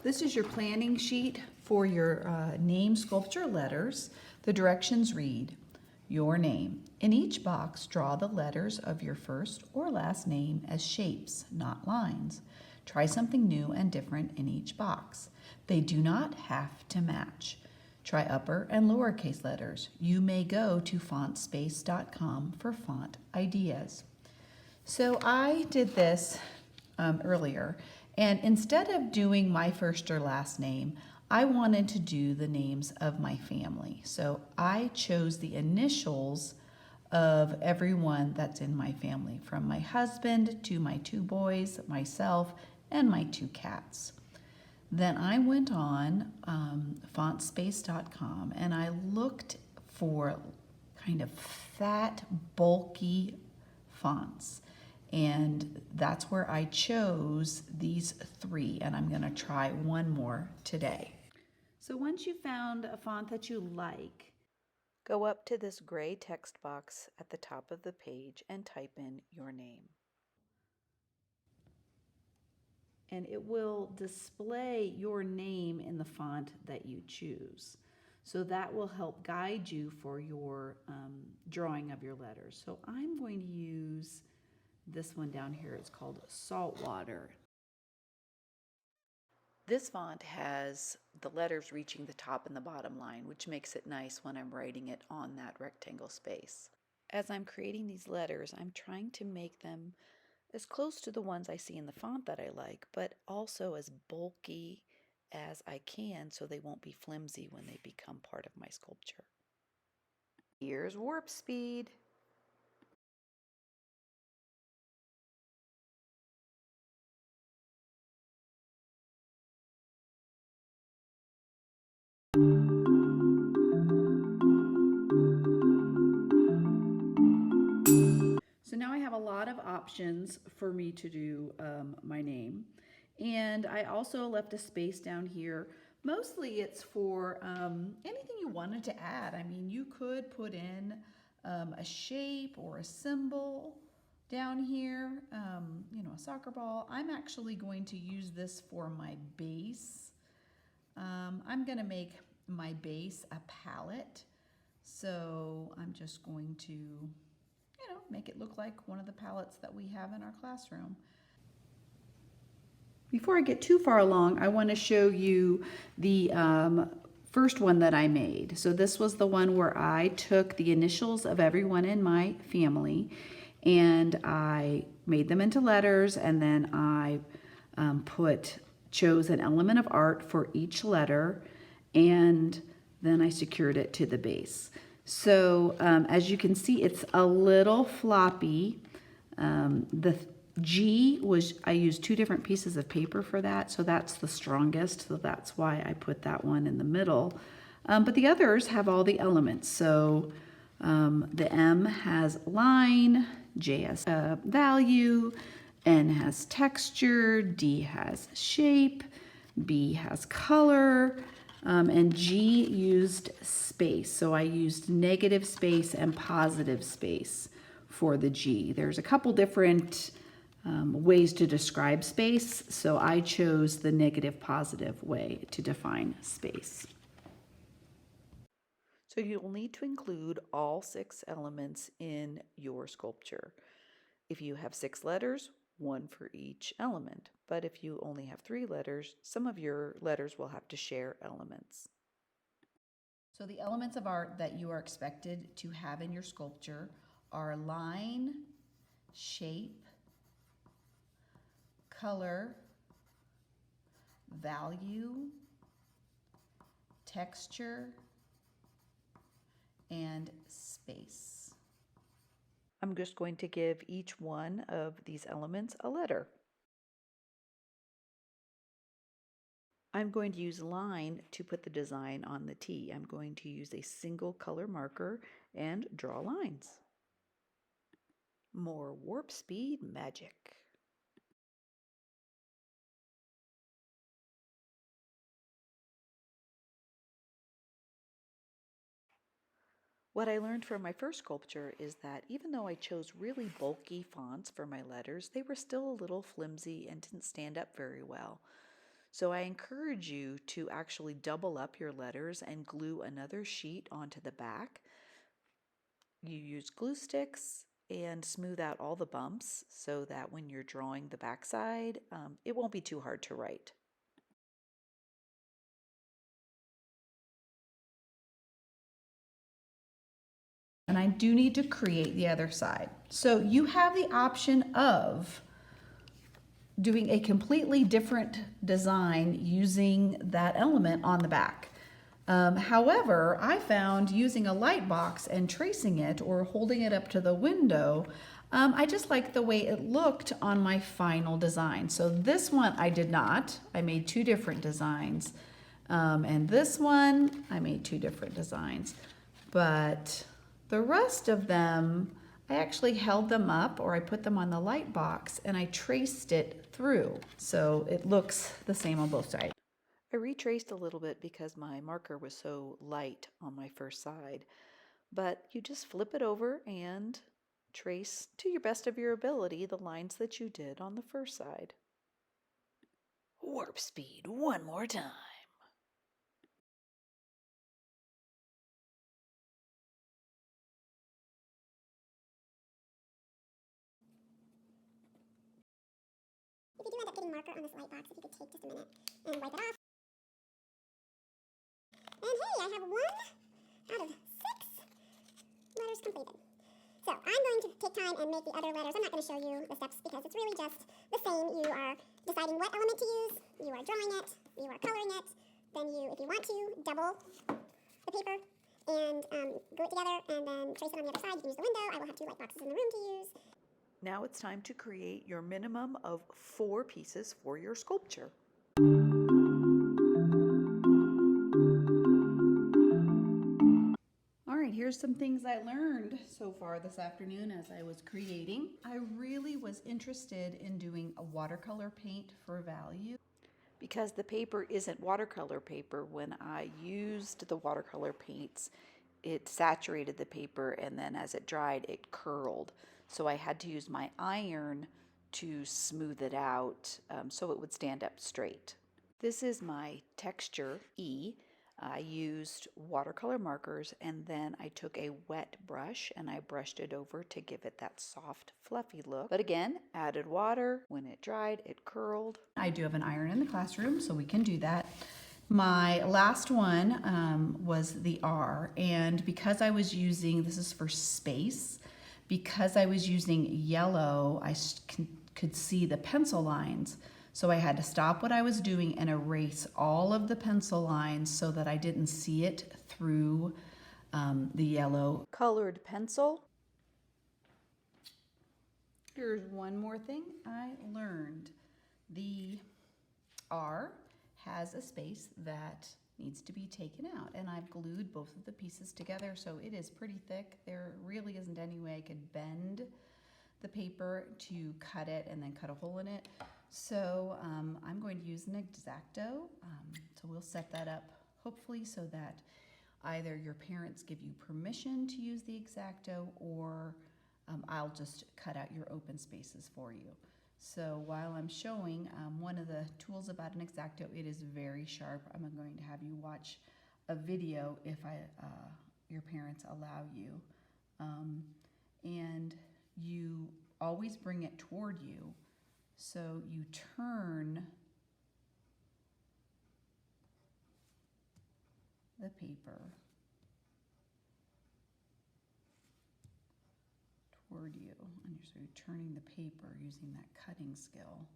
This is your planning sheet for your name sculpture letters. The directions read, your name. In each box, draw the letters of your first or last name as shapes, not lines. Try something new and different in each box. They do not have to match. Try upper and lowercase letters. You may go to fontspace.com for font ideas. So I did this earlier, and instead of doing my first or last name, I wanted to do the names of my family. So I chose the initials of everyone that's in my family, from my husband to my 2 boys, myself, and my 2 cats. Then I went on fontspace.com and I looked for kind of fat, bulky fonts. And that's where I chose these 3, and I'm going to try one more today. So once you found a font that you like, go up to this gray text box at the top of the page and type in your name. And it will display your name in the font that you choose. So that will help guide you for your drawing of your letters. So I'm going to use this one down here. It's called Saltwater. This font has the letters reaching the top and the bottom line, which makes it nice when I'm writing it on that rectangle space. As I'm creating these letters, I'm trying to make them as close to the ones I see in the font that I like, but also as bulky as I can so they won't be flimsy when they become part of my sculpture. Here's warp speed. So now I have a lot of options for me to do my name. And I also left a space down here. Mostly it's for anything you wanted to add. I mean, you could put in a shape or a symbol down here, a soccer ball. I'm actually going to use this for my base. I'm going to make my base a palette. So I'm just going to make it look like one of the palettes that we have in our classroom. Before I get too far along, I want to show you the first one that I made. So this was the one where I took the initials of everyone in my family and I made them into letters, and then I chose an element of art for each letter, and then I secured it to the base. So as you can see, it's a little floppy. The G I used 2 different pieces of paper for that, so that's the strongest, so that's why I put that one in the middle. But the others have all the elements. So the M has line, J has value, N has texture, D has shape, B has color, and G used space. So I used negative space and positive space for the G. There's a couple different ways to describe space, so I chose the negative positive way to define space. So you'll need to include all 6 elements in your sculpture. If you have 6 letters, 1 for each element. But if you only have 3 letters, some of your letters will have to share elements. So the elements of art that you are expected to have in your sculpture are line, shape, color, value, texture, and space. I'm just going to give each one of these elements a letter. I'm going to use line to put the design on the T. I'm going to use a single color marker and draw lines. More warp speed magic. What I learned from my first sculpture is that even though I chose really bulky fonts for my letters, they were still a little flimsy and didn't stand up very well. So I encourage you to actually double up your letters and glue another sheet onto the back. You use glue sticks and smooth out all the bumps so that when you're drawing the backside, it won't be too hard to write. And I do need to create the other side. So you have the option of doing a completely different design using that element on the back. However, I found using a light box and tracing it or holding it up to the window, I just like the way it looked on my final design. So this one I did not. I made two different designs. And this one, I made two different designs. But the rest of them, I actually held them up, or I put them on the light box and I traced it through. So it looks the same on both sides. I retraced a little bit because my marker was so light on my first side, but you just flip it over and trace to your best of your ability the lines that you did on the first side. Warp speed one more time. If you do end up getting marker on this light box, if you could take just a minute and wipe it off. And hey, I have 1 out of 6 letters completed. So I'm going to take time and make the other letters. I'm not going to show you the steps because it's really just the same. You are deciding what element to use, you are drawing it, you are coloring it. Then you, if you want to, double the paper and glue it together and then trace it on the other side. You can use the window. I will have 2 light boxes in the room to use. Now it's time to create your minimum of 4 pieces for your sculpture. All right, here's some things I learned so far this afternoon as I was creating. I really was interested in doing a watercolor paint for value. Because the paper isn't watercolor paper, when I used the watercolor paints, it saturated the paper, and then as it dried, it curled. So I had to use my iron to smooth it out so it would stand up straight. This is my texture E. I used watercolor markers, and then I took a wet brush and I brushed it over to give it that soft, fluffy look. But again, added water. When it dried, it curled. I do have an iron in the classroom, so we can do that. My last one was the R, and because I was using, this is for space, because I was using yellow, I could see the pencil lines. So I had to stop what I was doing and erase all of the pencil lines so that I didn't see it through the yellow Colored pencil. Here's one more thing I learned. The R has a space that needs to be taken out, and I've glued both of the pieces together, so it is pretty thick. There really isn't any way I could bend the paper to cut it and then cut a hole in it. So I'm going to use an X-Acto. So we'll set that up hopefully so that either your parents give you permission to use the X-Acto, or I'll just cut out your open spaces for you. So while I'm showing one of the tools about an X-Acto, it is very sharp. I'm going to have you watch a video if your parents allow you. And you always bring it toward you. So you turn the paper toward you, and you're turning the paper using that cutting skill.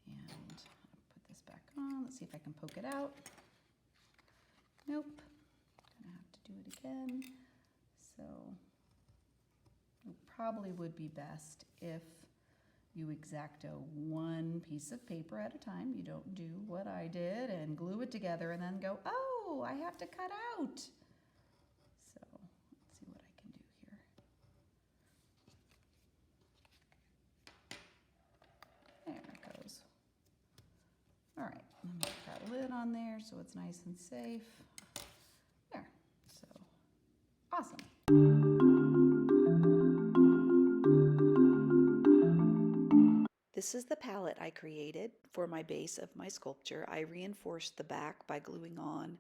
And I'll put this back on. Let's see if I can poke it out. Nope. Gonna have to do it again. So it probably would be best if you X-Acto one piece of paper at a time. You don't do what I did and glue it together and then go, oh, I have to cut out. So let's see what I can do here. There it goes. All right, let me put that lid on there so it's nice and safe. There, so awesome. This is the palette I created for my base of my sculpture. I reinforced the back by gluing on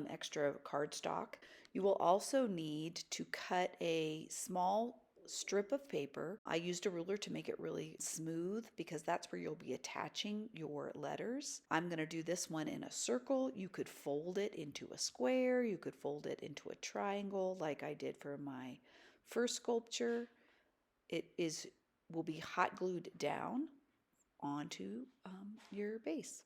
extra cardstock. You will also need to cut a small strip of paper. I used a ruler to make it really smooth because that's where you'll be attaching your letters. I'm going to do this one in a circle. You could fold it into a square. You could fold it into a triangle like I did for my first sculpture. Will be hot glued down onto your base.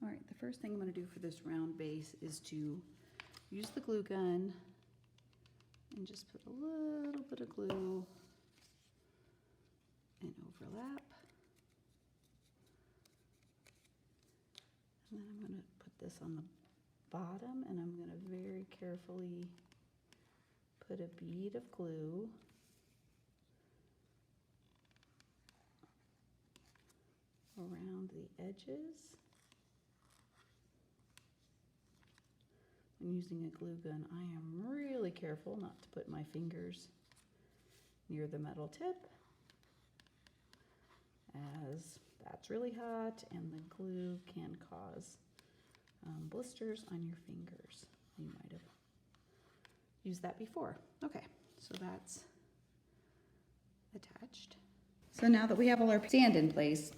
All right, the first thing I'm going to do for this round base is to use the glue gun and just put a little bit of glue and overlap. And then I'm going to put this on the bottom, and I'm going to very carefully put a bead of glue around the edges. When using a glue gun, I am really careful not to put my fingers near the metal tip, as that's really hot and the glue can cause blisters on your fingers. You might have used that before. Okay, so that's attached. So now that we have all our stand in place,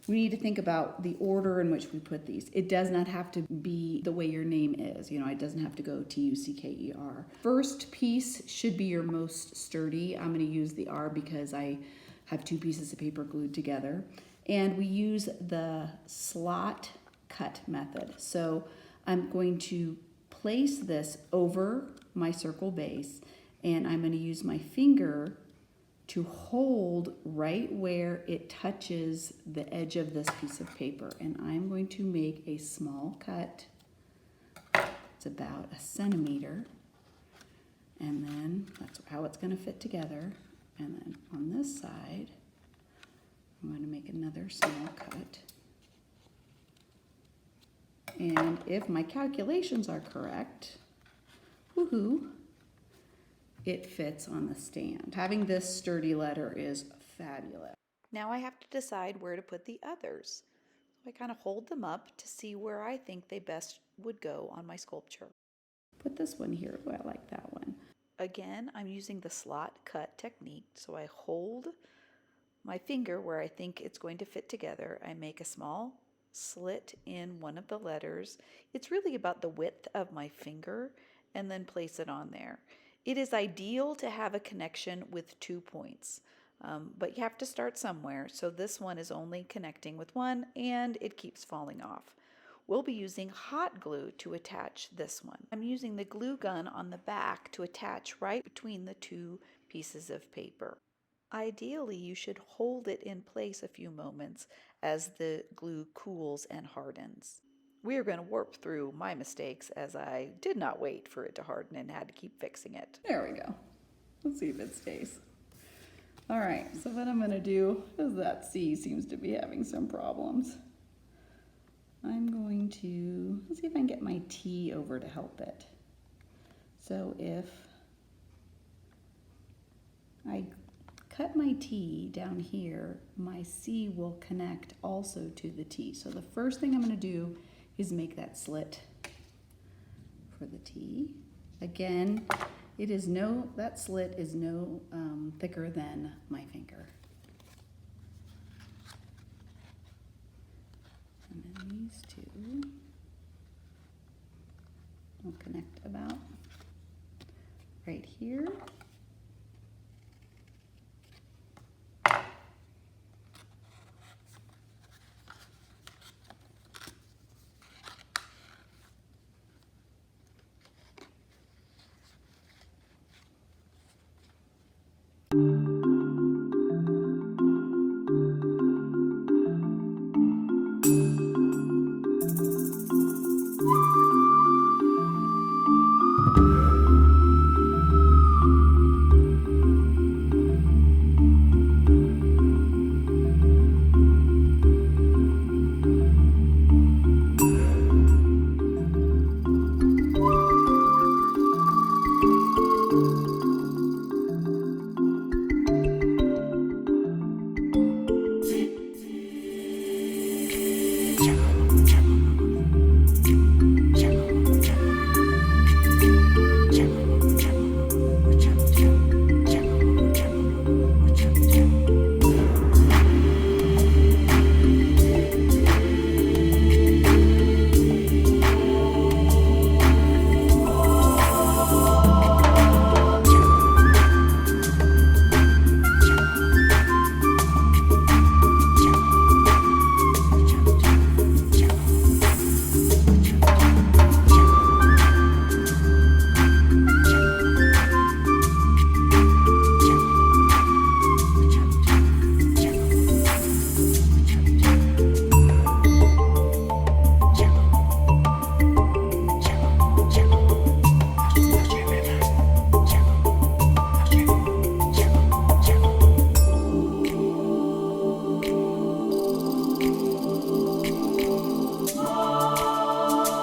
we need to think about the order in which we put these. It does not have to be the way your name is. You know, it doesn't have to go Tucker. First piece should be your most sturdy. I'm going to use the R because I have two pieces of paper glued together. And we use the slot cut method. So I'm going to place this over my circle base, and I'm going to use my finger to hold right where it touches the edge of this piece of paper. And I'm going to make a small cut. It's about 1 centimeter. And then that's how it's going to fit together. And then on this side, I'm going to make another small cut. And if my calculations are correct, woohoo, it fits on the stand. Having this sturdy letter is fabulous. Now I have to decide where to put the others. So I kind of hold them up to see where I think they best would go on my sculpture. Put this one here. Oh, I like that one. Again, I'm using the slot cut technique. So I hold my finger where I think it's going to fit together. I make a small slit in one of the letters. It's really about the width of my finger, and then place it on there. It is ideal to have a connection with 2 points, but you have to start somewhere. So this one is only connecting with one, and it keeps falling off. We'll be using hot glue to attach this one. I'm using the glue gun on the back to attach right between the 2 pieces of paper. Ideally, you should hold it in place a few moments as the glue cools and hardens. We are going to warp through my mistakes as I did not wait for it to harden and had to keep fixing it. There we go. Let's see if it stays. All right, so what I'm going to do is that C seems to be having some problems. I'm going to, let's see if I can get my T over to help it. So if I cut my T down here, my C will connect also to the T. So the first thing I'm going to do is make that slit for the T. Again, that slit is no thicker than my finger. And then these two will connect about right here.